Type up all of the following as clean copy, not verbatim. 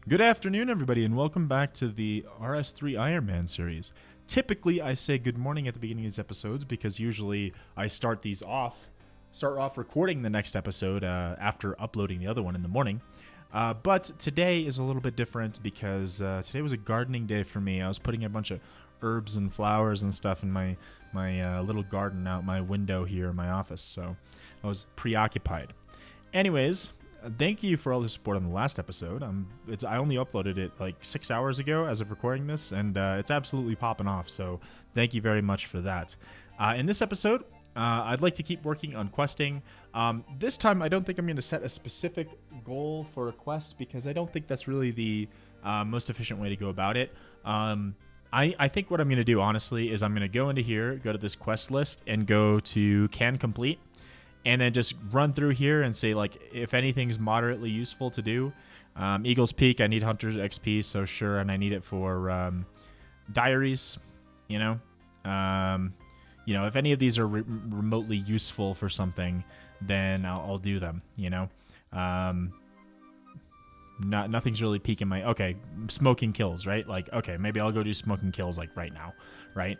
Good afternoon, everybody, and welcome back to the RS3 Ironman series. Typically, I say good morning at the beginning of these episodes because usually I start off recording the next episode after uploading the other one in the morning. But today is a little bit different because today was a gardening day for me. I was putting a bunch of herbs and flowers and stuff in my little garden out my window here in my office, so I was preoccupied. Anyways, thank you for all the support on the last episode. I only uploaded it like 6 hours ago as of recording this, and it's absolutely popping off, so thank you very much for that. In this episode, I'd like to keep working on questing. This time, I don't think I'm going to set a specific goal for a quest because I don't think that's really the most efficient way to go about it. I think what I'm going to do, honestly, is I'm going to go into here, go to this quest list, and go to can complete. And then just run through here and say, like, if anything's moderately useful to do. Eagle's Peak, I need Hunter's XP, so sure, and I need it for diaries, you know. If any of these are remotely useful for something, then I'll do them, you know. Nothing's really peaking my... Okay, smoking kills, right? Like, okay, maybe I'll go do smoking kills, like, right now, right?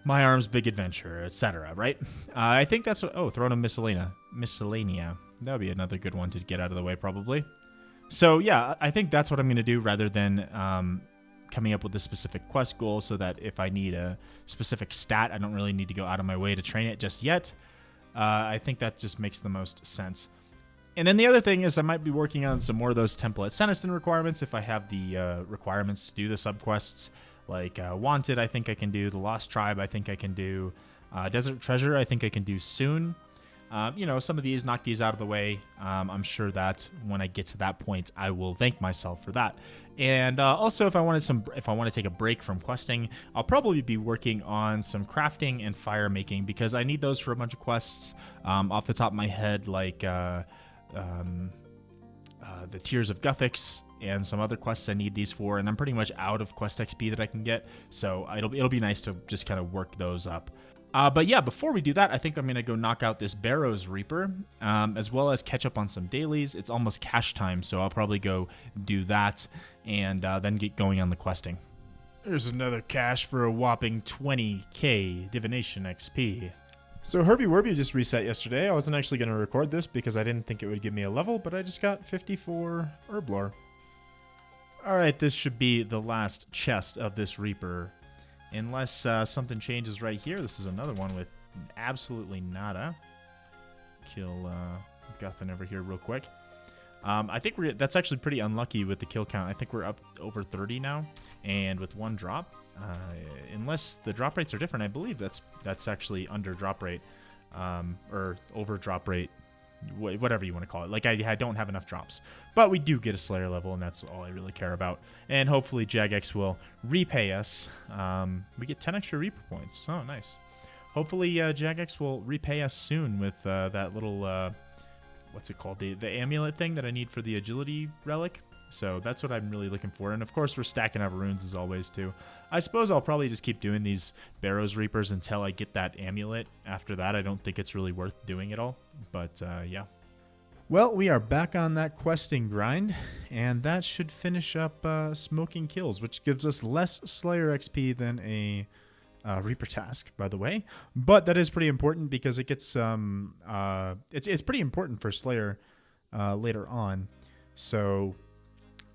My Arms Big Adventure, etc., right? I think that's what... Oh, Throne of Miscellanea. That would be another good one to get out of the way, probably. So, yeah, I think that's what I'm going to do rather than coming up with a specific quest goal so that if I need a specific stat, I don't really need to go out of my way to train it just yet. I think that just makes the most sense. And then the other thing is I might be working on some more of those template Seniston requirements if I have the requirements to do the subquests. Like Wanted, I think I can do. The Lost Tribe, I think I can do. Desert Treasure, I think I can do soon. Some of these, knock these out of the way. I'm sure that when I get to that point, I will thank myself for that. And also, if I want to take a break from questing, I'll probably be working on some crafting and fire making because I need those for a bunch of quests. Off the top of my head, like the Tears of Guthix and some other quests I need these for, and I'm pretty much out of quest XP that I can get, so it'll be nice to just kind of work those up. But yeah, before we do that, I think I'm going to go knock out this Barrows Reaper, as well as catch up on some dailies. It's almost cash time, so I'll probably go do that, and then get going on the questing. There's another cache for a whopping 20k Divination XP. So Herbie Werby just reset yesterday. I wasn't actually going to record this because I didn't think it would give me a level, but I just got 54 herb lore. Alright, this should be the last chest of this Reaper. Unless something changes right here. This is another one with absolutely nada. Kill Guthix over here real quick. I think that's actually pretty unlucky with the kill count. I think we're up over 30 now. And with one drop, unless the drop rates are different, I believe that's actually under drop rate. Or over drop rate. Whatever you want to call it. Like, I don't have enough drops. But we do get a Slayer level, and that's all I really care about. And hopefully Jagex will repay us. We get 10 extra Reaper points. Oh, nice. Hopefully Jagex will repay us soon with that little, what's it called? The amulet thing that I need for the agility relic. So that's what I'm really looking for. And of course, we're stacking up runes as always, too. I suppose I'll probably just keep doing these Barrows Reapers until I get that amulet. After that, I don't think it's really worth doing it all. But, yeah. Well, we are back on that questing grind. And that should finish up smoking kills, which gives us less Slayer XP than a Reaper task, by the way. But that is pretty important because it gets... it's pretty important for Slayer later on. So...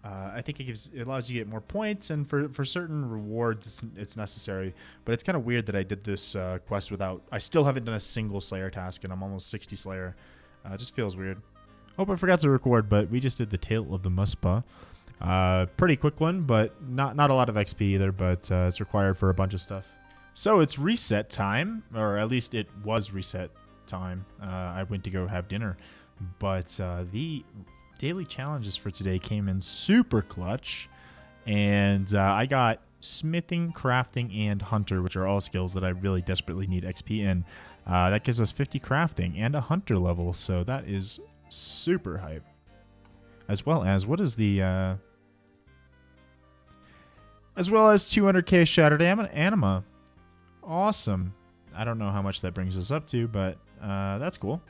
I think it allows you to get more points, and for certain rewards, it's necessary. But it's kind of weird that I did this quest without... I still haven't done a single Slayer task, and I'm almost 60 Slayer. It just feels weird. Hope I forgot to record, but we just did the Tale of the Muspa. Pretty quick one, but not a lot of XP either, but it's required for a bunch of stuff. So it's reset time, or at least it was reset time. I went to go have dinner, but the... daily challenges for today came in super clutch, and I got smithing, crafting, and hunter, which are all skills that I really desperately need XP in. That gives us 50 crafting and a hunter level, so that is super hype. As well as, what is the... as well as 200k Shattered Anima. Awesome. I don't know how much that brings us up to, but that's cool.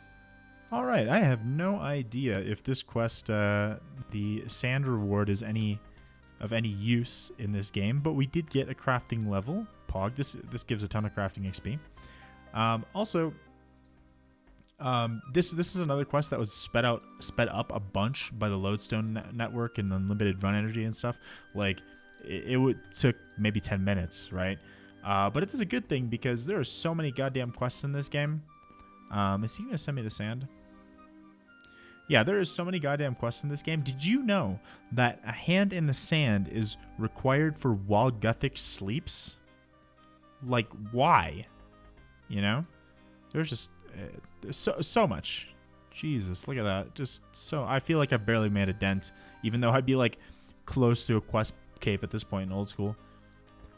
All right, I have no idea if this quest, the sand reward, is of any use in this game, but we did get a crafting level. Pog. This gives a ton of crafting XP. Also, this is another quest that was sped up a bunch by the lodestone network and unlimited run energy and stuff. Like it took maybe 10 minutes, right? But it is a good thing because there are so many goddamn quests in this game. Is he gonna send me the sand? Yeah, there is so many goddamn quests in this game. Did you know that a hand in the sand is required for while Guthix sleeps? Like, why? You know? There's just so much. Jesus, look at that. Just so... I feel like I've barely made a dent, even though I'd be, like, close to a quest cape at this point in old school.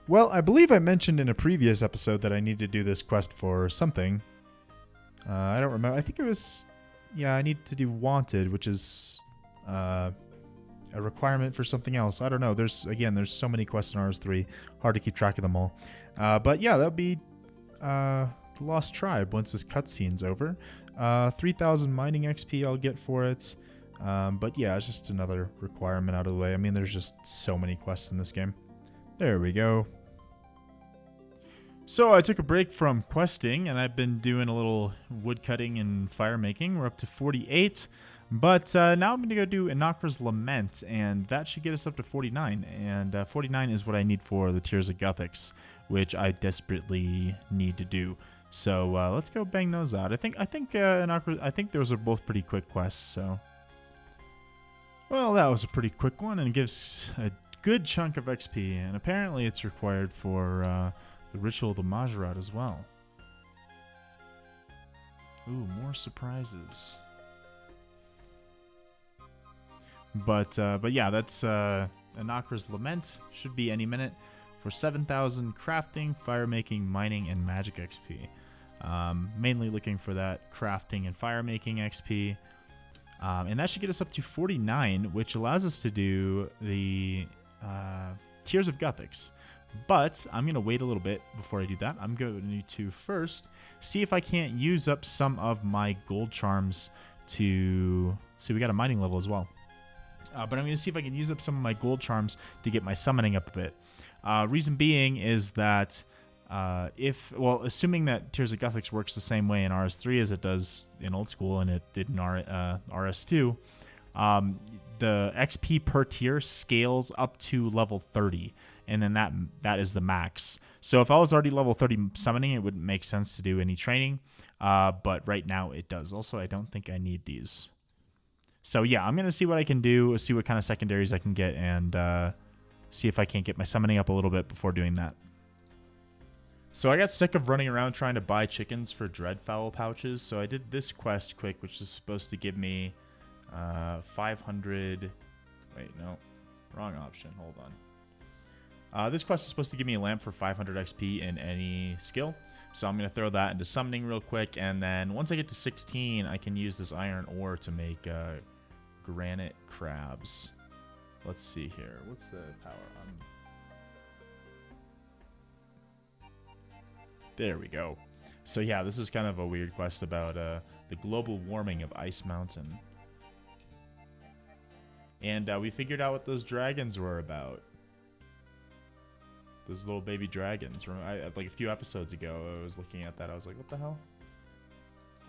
Well, I believe I mentioned in a previous episode that I need to do this quest for something. I don't remember. I think it was... Yeah, I need to do Wanted, which is a requirement for something else. I don't know. There's so many quests in RS3. Hard to keep track of them all. But yeah, that'll be the Lost Tribe once this cutscene's over. 3,000 mining XP I'll get for it. But yeah, it's just another requirement out of the way. I mean, there's just so many quests in this game. There we go. So I took a break from questing, and I've been doing a little wood cutting and fire making. We're up to 48, but now I'm going to go do Ranarr's Lament, and that should get us up to 49. And 49 is what I need for the Tears of Guthix, which I desperately need to do. So let's go bang those out. I think those are both pretty quick quests. So, well, that was a pretty quick one, and it gives a good chunk of XP, and apparently it's required for the Ritual of the Majorat as well. Ooh, more surprises. But yeah, that's Ranarr's Lament. Should be any minute for 7,000 crafting, fire making, mining, and magic XP. Mainly looking for that crafting and fire making XP. And that should get us up to 49, which allows us to do the Tears of Guthix. But I'm going to wait a little bit before I do that. I'm going to first see if I can't use up some of my gold charms to... See, we got a mining level as well. But I'm going to see if I can use up some of my gold charms to get my summoning up a bit. Reason being is that assuming that Tears of Guthix works the same way in RS3 as it does in old school and it did in RS2, the XP per tier scales up to level 30. And then that is the max. So if I was already level 30 summoning, it wouldn't make sense to do any training. But right now it does. Also, I don't think I need these. So yeah, I'm going to see what I can do, see what kind of secondaries I can get, and see if I can't get my summoning up a little bit before doing that. So I got sick of running around trying to buy chickens for Dreadfowl pouches, so I did this quest quick, which is supposed to give me 500... Wait, no. Wrong option. Hold on. This quest is supposed to give me a lamp for 500 XP in any skill. So I'm going to throw that into summoning real quick. And then once I get to 16, I can use this iron ore to make granite crabs. Let's see here. What's the power? There we go. So yeah, this is kind of a weird quest about the global warming of Ice Mountain. And we figured out what those dragons were about. Those little baby dragons. Like a few episodes ago, I was looking at that. I was like, what the hell?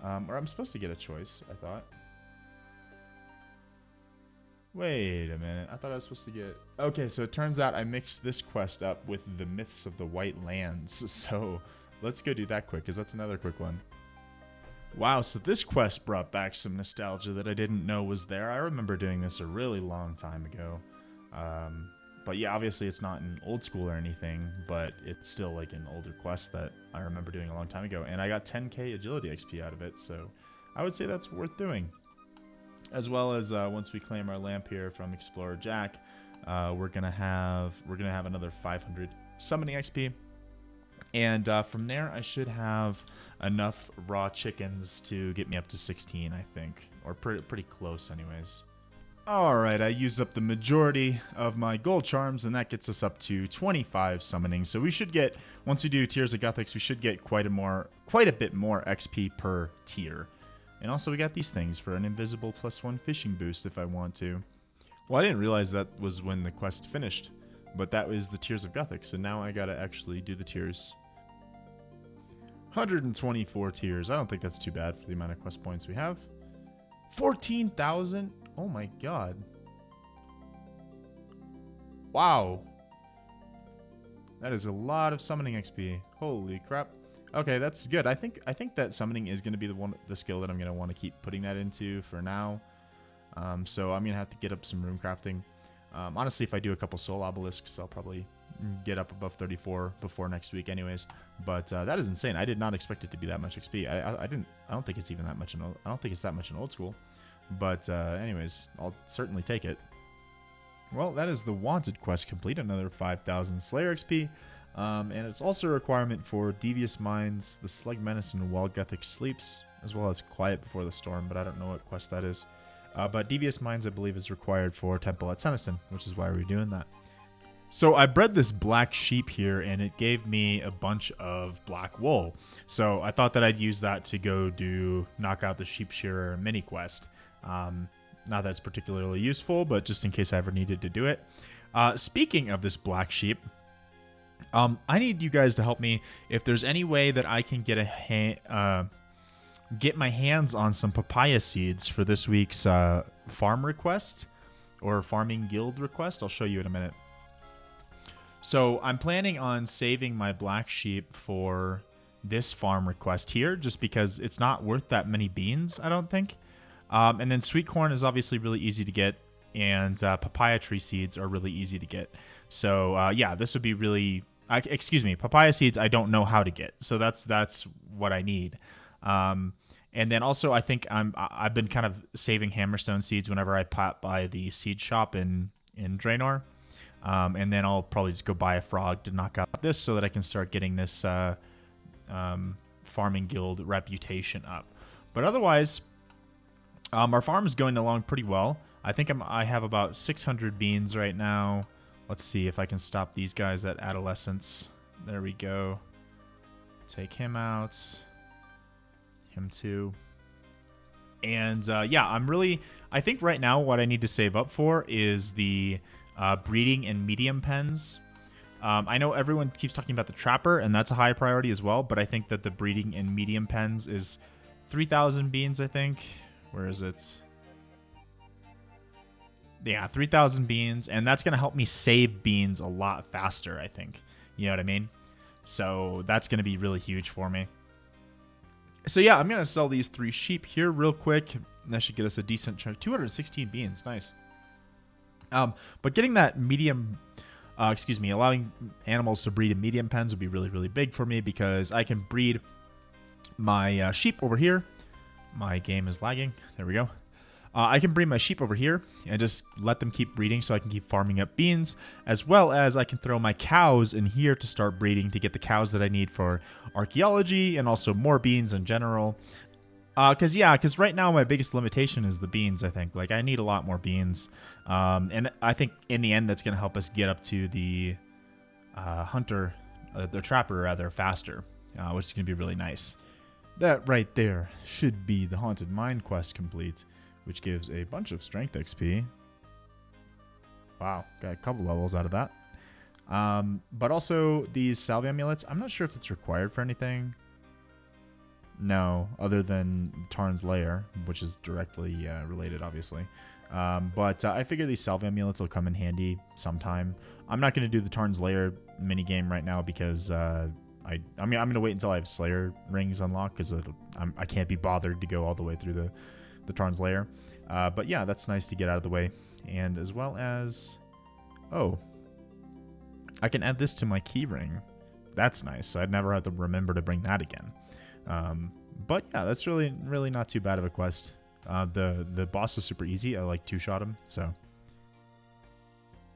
Or I'm supposed to get a choice, I thought. Wait a minute. I thought I was supposed to get... Okay, so it turns out I mixed this quest up with the Myths of the White Lands. So let's go do that quick, because that's another quick one. Wow, so this quest brought back some nostalgia that I didn't know was there. I remember doing this a really long time ago. But yeah, obviously it's not in old school or anything, but it's still like an older quest that I remember doing a long time ago. And I got 10k agility XP out of it, so I would say that's worth doing. As well as once we claim our lamp here from Explorer Jack, we're gonna have another 500 summoning XP. And from there, I should have enough raw chickens to get me up to 16, I think. Or pretty close anyways. Alright, I used up the majority of my gold charms, and that gets us up to 25 summoning. So we should get, once we do Tears of Guthix, we should get quite a bit more XP per tier. And also we got these things for an invisible +1 fishing boost if I want to. Well, I didn't realize that was when the quest finished, but that was the Tears of Guthix, so now I gotta actually do the tears. 124 tears. I don't think that's too bad for the amount of quest points we have. 14,000? Oh my god. Wow. That is a lot of summoning XP. Holy crap. Okay, that's good. I think that summoning is going to be the skill that I'm going to want to keep putting that into for now. So I'm going to have to get up some rune crafting. Honestly, if I do a couple soul obelisks, I'll probably get up above 34 before next week anyways. But that is insane. I did not expect it to be that much XP. I don't think it's even that much I don't think it's that much in old school. But anyways, I'll certainly take it. Well, that is the wanted quest complete, another 5,000 Slayer XP. And it's also a requirement for Devious Minds, the Slug Menace, and While Guthix Sleeps, as well as Quiet Before the Storm, but I don't know what quest that is. But Devious Minds, I believe, is required for Temple at Seniston, which is why we're doing that. So I bred this black sheep here, and it gave me a bunch of black wool. So I thought that I'd use that to go knock out the Sheep Shearer mini quest. Not that it's particularly useful, but just in case I ever needed to do it. Speaking of this black sheep, I need you guys to help me if there's any way that I can get get my hands on some papaya seeds for this week's farm request or farming guild request. I'll show you in a minute. So I'm planning on saving my black sheep for this farm request here, just because it's not worth that many beans, I don't think. And then sweet corn is obviously really easy to get, and papaya tree seeds are really easy to get. So yeah, this would be really, excuse me, papaya seeds I don't know how to get, so that's what I need. And then also I think I've been kind of saving hammerstone seeds whenever I pop by the seed shop in Ranarr. And then I'll probably just go buy a frog to knock out this so that I can start getting this farming guild reputation up. But otherwise, our farm is going along pretty well. I think I have about 600 beans right now. Let's see if I can stop these guys at adolescence. There we go. Take him out. Him too. And yeah, I think right now what I need to save up for is the breeding and medium pens. I know everyone keeps talking about the trapper, and that's a high priority as well, but I think that the breeding and medium pens is 3,000 beans, I think. Where is it? Yeah, 3,000 beans, and that's going to help me save beans a lot faster, I think. You know what I mean? So that's going to be really huge for me. So yeah, I'm going to sell these 3 sheep here real quick. That should get us a decent chunk. 216 beans, nice. But getting that medium, allowing animals to breed in medium pens would be really, really big for me, because I can breed my sheep over here. My game is lagging. There we go. I can breed my sheep over here and just let them keep breeding so I can keep farming up beans, as well as I can throw my cows in here to start breeding to get the cows that I need for archaeology and also more beans in general. Because right now my biggest limitation is the beans, I think. Like, I need a lot more beans. And I think in the end that's going to help us get up to the the trapper rather, faster, which is going to be really nice. That right there should be the Haunted Mine quest complete, which gives a bunch of strength XP. Wow, got a couple levels out of that. But also these salve amulets, I'm not sure if it's required for anything. No, other than Tarn's Lair, which is directly related, obviously. But I figure these salve amulets will come in handy sometime. I'm not going to do the Tarn's Lair minigame right now because I'm going to wait until I have Slayer rings unlocked, because I can't be bothered to go all the way through the Tarn's Lair. But yeah, that's nice to get out of the way. And as well as, oh, I can add this to my key ring. That's nice. So I'd never have to remember to bring that again. But yeah, that's really, really not too bad of a quest. The boss is super easy. I like 2-shot him,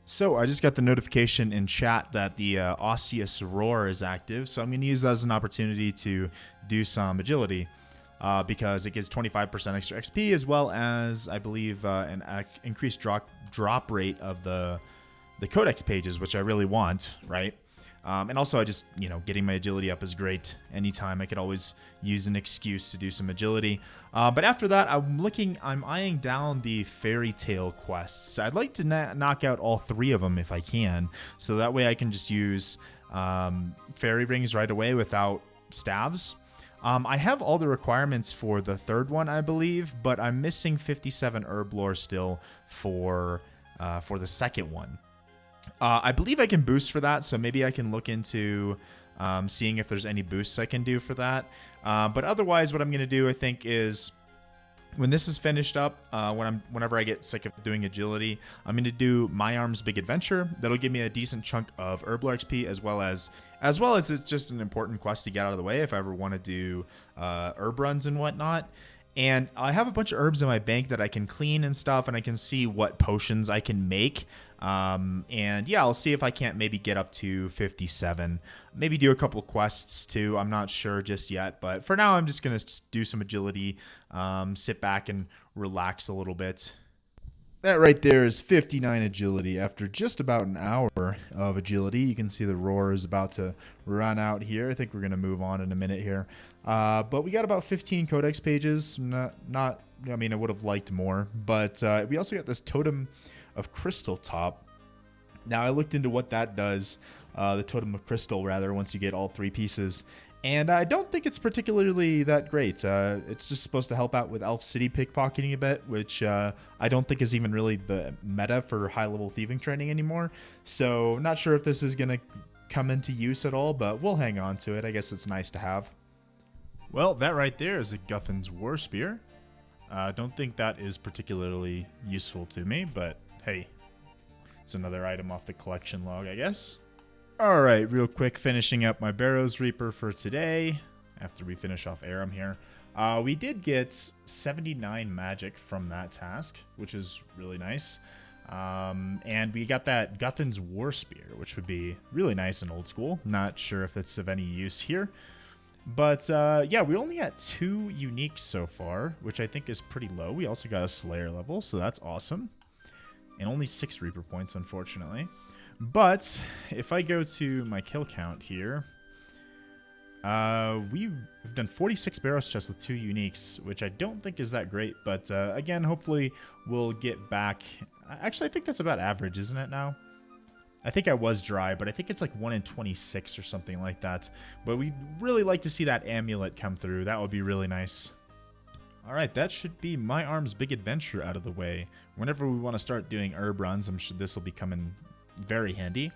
So I just got the notification in chat that the Osseous Roar is active, so I'm going to use that as an opportunity to do some agility, because it gives 25% extra XP, as well as, I believe, an increased drop rate of the codex pages, which I really want, right? And also, I just, getting my agility up is great. Anytime I could always use an excuse to do some agility. But after that, I'm eyeing down the fairy tale quests. I'd like to knock out all 3 of them if I can. So that way I can just use fairy rings right away without staves. I have all the requirements for the 3rd one, I believe, but I'm missing 57 herb lore still for the 2nd one. I believe I can boost for that, so maybe I can look into seeing if there's any boosts I can do for that. But otherwise, what I'm going to do, I think, is when this is finished up, whenever I get sick of doing agility, I'm going to do My Arm's Big Adventure. That'll give me a decent chunk of herb lore XP, as well as it's just an important quest to get out of the way if I ever want to do herb runs and whatnot. And I have a bunch of herbs in my bank that I can clean and stuff, and I can see what potions I can make. And yeah, I'll see if I can't maybe get up to 57. Maybe do a couple quests too. I'm not sure just yet, but for now, I'm just going to do some agility, sit back and relax a little bit. That right there is 59 agility. After just about an hour of agility, you can see the roar is about to run out here. I think we're going to move on in a minute here. But we got about 15 codex pages. I would have liked more. But we also got this Totem of Crystal top. Now, I looked into what that does. The Totem of Crystal, rather, once you get all 3 pieces. And I don't think it's particularly that great. It's just supposed to help out with Elf City pickpocketing a bit, which I don't think is even really the meta for high-level thieving training anymore. So not sure if this is going to come into use at all, but we'll hang on to it. I guess it's nice to have. Well, that right there is a Guthix War Spear. Don't think that is particularly useful to me, but hey, it's another item off the collection log, I guess. Alright, real quick, finishing up my Barrows Reaper for today, after we finish off Aram here. We did get 79 magic from that task, which is really nice. And we got that Guthix War Spear, which would be really nice and old school. Not sure if it's of any use here. But yeah, we only got 2 uniques so far, which I think is pretty low. We also got a Slayer level, so that's awesome. And only 6 Reaper points, unfortunately. But if I go to my kill count here, we've done 46 Barrows chests with 2 uniques, which I don't think is that great. But again, hopefully we'll get back. Actually, I think that's about average, isn't it now? I think I was dry, but I think it's like 1 in 26 or something like that. But we'd really like to see that amulet come through. That would be really nice. Alright, that should be My Arm's Big Adventure out of the way. Whenever we want to start doing herb runs, I'm sure this will be coming very handy.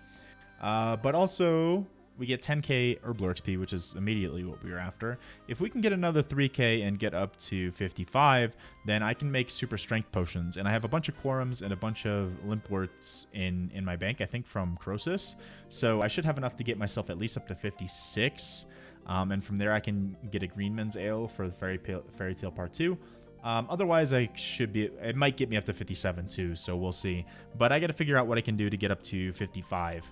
But also, we get 10k herb lore XP, which is immediately what we were after. If we can get another 3k and get up to 55, then I can make super strength potions. And I have a bunch of quorums and a bunch of limpworts in my bank, I think from Croesus. So I should have enough to get myself at least up to 56. And from there I can get a Greenman's Ale for the Fairy Tale Part 2. Otherwise, it might get me up to 57 too, so we'll see. But I got to figure out what I can do to get up to 55.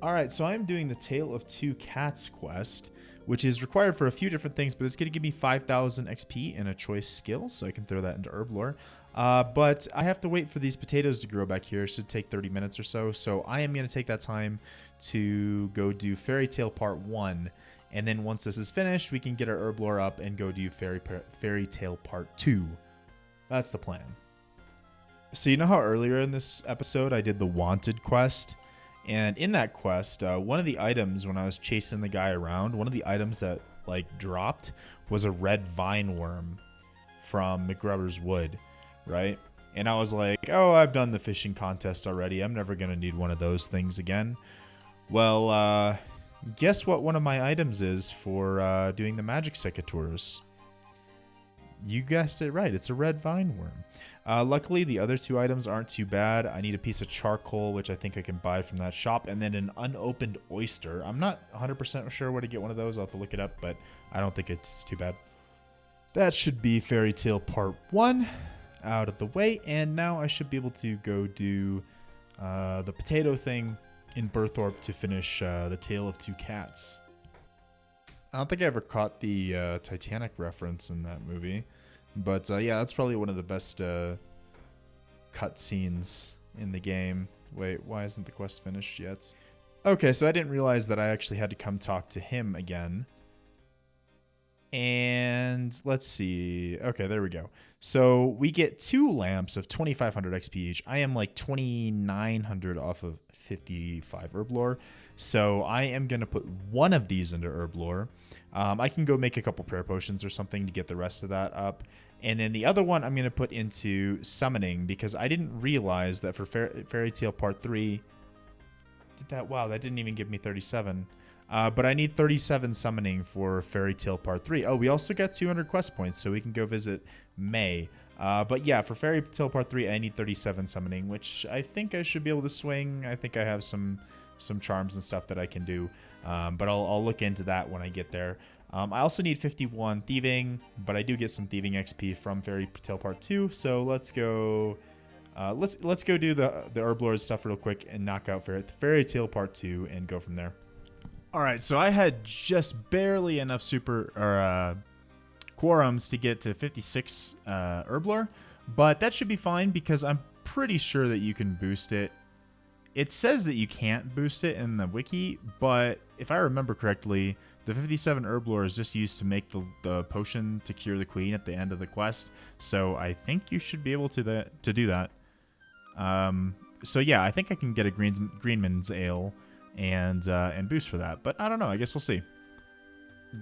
Alright, so I'm doing the Tale of Two Cats quest, which is required for a few different things, but it's going to give me 5,000 XP and a choice skill, so I can throw that into herb lore. But I have to wait for these potatoes to grow back here. It should take 30 minutes or so, so I am going to take that time to go do Fairy Tale Part 1. And then once this is finished, we can get our herb lore up and go do Fairy Tale Part 2. That's the plan. So you know how earlier in this episode I did the Wanted quest? And in that quest, one of the items when I was chasing the guy around, one of the items that dropped was a red vine worm from McGruber's Wood, right? And I was like, oh, I've done the fishing contest already. I'm never going to need one of those things again. Well, guess what one of my items is for doing the magic secateurs? You guessed it right. It's a red vine worm. Luckily, the other 2 items aren't too bad. I need a piece of charcoal, which I think I can buy from that shop, and then an unopened oyster. I'm not 100% sure where to get one of those. I'll have to look it up, but I don't think it's too bad. That should be Fairy Tale Part 1 out of the way, and now I should be able to go do the potato thing in Berthorpe to finish the Tale of Two Cats. I don't think I ever caught the Titanic reference in that movie. But yeah, that's probably one of the best cutscenes in the game. Wait, why isn't the quest finished yet? Okay, so I didn't realize that I actually had to come talk to him again. And let's see. Okay, there we go. So we get 2 lamps of 2,500 XP each. I am like 2,900 off of 55 herb lore. So I am going to put one of these into herb lore. I can go make a couple prayer potions or something to get the rest of that up. And then the other one I'm going to put into summoning because I didn't realize that for Fairy Tale Part 3... Wow, that didn't even give me 37. But I need 37 summoning for Fairy Tale Part 3. Oh, we also got 200 quest points, so we can go visit May. But yeah, for Fairy Tale Part 3, I need 37 summoning, which I think I should be able to swing. I think I have some charms and stuff that I can do. But I'll look into that when I get there. I also need 51 thieving, but I do get some thieving XP from Fairy Tale Part 2. So let's go... let's go do the herb lord stuff real quick and knock out Fairy Tale Part 2 and go from there. All right, so I had just barely enough quorums to get to 56 herb lore, but that should be fine because I'm pretty sure that you can boost it. It says that you can't boost it in the wiki, but if I remember correctly, the 57 herb lore is just used to make the potion to cure the queen at the end of the quest. So I think you should be able to do that. So yeah, I think I can get a Greenman's Ale and boost for that, but I don't know. I guess we'll see.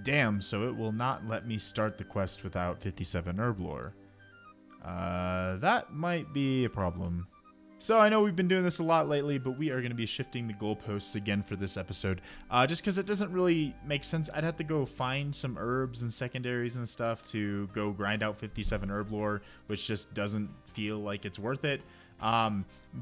Damn, so it will not let me start the quest without 57 herb lore. That might be a problem. So I know we've been doing this a lot lately, but we are going to be shifting the goalposts again for this episode. Just because it doesn't really make sense. I'd have to go find some herbs and secondaries and stuff to go grind out 57 herb lore, which just doesn't feel like it's worth it.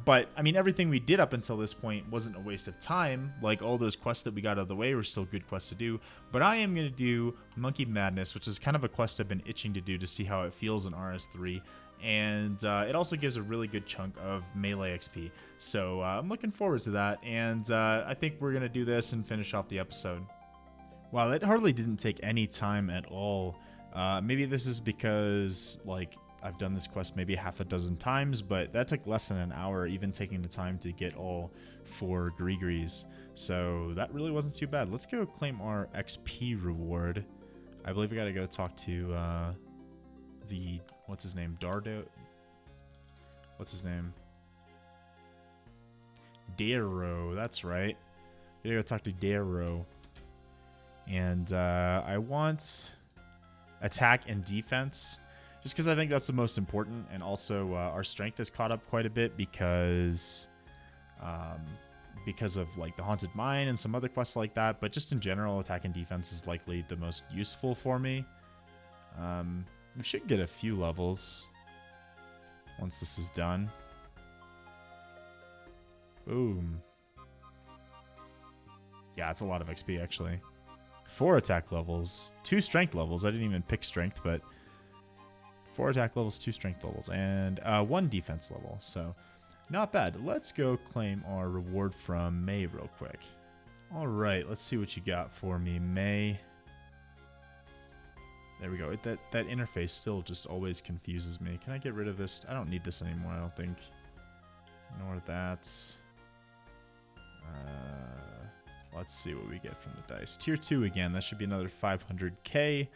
But I mean, everything we did up until this point wasn't a waste of time. Like all those quests that we got out of the way were still good quests to do. But I am going to do Monkey Madness, which is kind of a quest I've been itching to do to see how it feels in RS3. And it also gives a really good chunk of melee XP. So I'm looking forward to that. And I think we're going to do this and finish off the episode. Wow, that hardly didn't take any time at all. Maybe this is because, like, I've done this quest maybe half a dozen times, but that took less than an hour, even taking the time to get all 4 Grigris. So that really wasn't too bad. Let's go claim our XP reward. I believe we got to go talk to what's his name? Dardo? What's his name? Darrow, that's right. We gotta go talk to Darrow. And I want attack and defense. Just because I think that's the most important, and also our strength has caught up quite a bit because of like the Haunted Mine and some other quests like that. But just in general, attack and defense is likely the most useful for me. We should get a few levels once this is done. Boom. Yeah, it's a lot of XP actually. 4 attack levels, 2 strength levels. I didn't even pick strength, but 4 attack levels, 2 strength levels, and 1 defense level. So not bad. Let's go claim our reward from May real quick. All right, let's see what you got for me, May. There we go. That interface still just always confuses me. Can I get rid of this? I don't need this anymore, I don't think. Ignore that. Let's see what we get from the dice. Tier 2 again. That should be another 500k.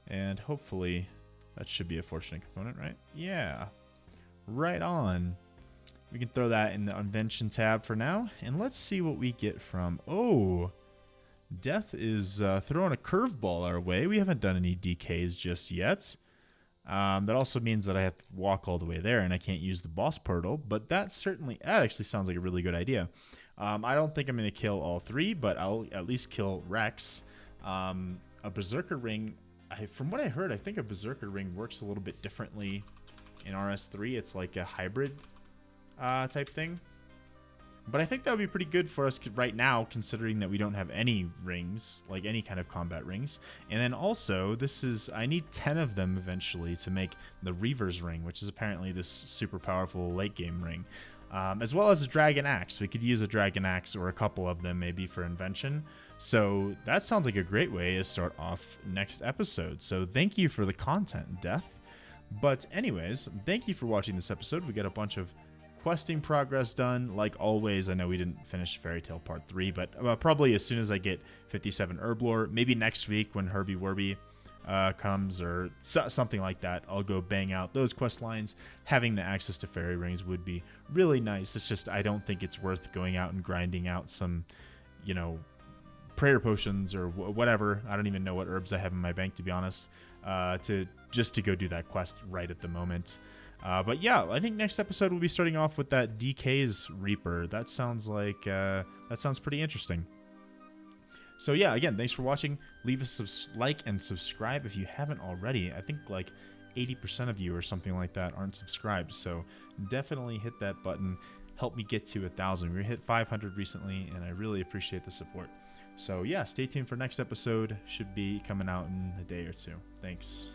And hopefully that should be a fortunate component, right? Yeah. Right on. We can throw that in the invention tab for now. And let's see what we get from... Oh, Death is throwing a curveball our way. We haven't done any DKs just yet. That also means that I have to walk all the way there and I can't use the boss portal. But that actually sounds like a really good idea. I don't think I'm going to kill all 3, but I'll at least kill Rex. A Berserker Ring... from what I heard, I think a Berserker Ring works a little bit differently in RS3. It's like a hybrid type thing. But I think that would be pretty good for us right now, considering that we don't have any rings, like any kind of combat rings. And then also, I need 10 of them eventually to make the Reaver's Ring, which is apparently this super powerful late game ring. As well as a Dragon Axe. We could use a Dragon Axe or a couple of them maybe for invention. So that sounds like a great way to start off next episode. So thank you for the content, Death. But anyways, thank you for watching this episode. We got a bunch of questing progress done. Like always, I know we didn't finish Fairy Tale Part 3, but probably as soon as I get 57 Herblore, maybe next week when Herbie Werby comes or something like that, I'll go bang out those quest lines. Having the access to fairy rings would be really nice. It's just I don't think it's worth going out and grinding out some, you know, prayer potions or whatever. I don't even know what herbs I have in my bank, to be honest, to go do that quest right at the moment. But yeah, I think next episode we'll be starting off with that DK's Reaper. That sounds like that sounds pretty interesting. So yeah, again, thanks for watching. Leave us a like and subscribe if you haven't already. I think like 80% of you or something like that aren't subscribed. So definitely hit that button. Help me get to 1,000. We hit 500 recently, and I really appreciate the support. So yeah, stay tuned for next episode. Should be coming out in a day or two. Thanks.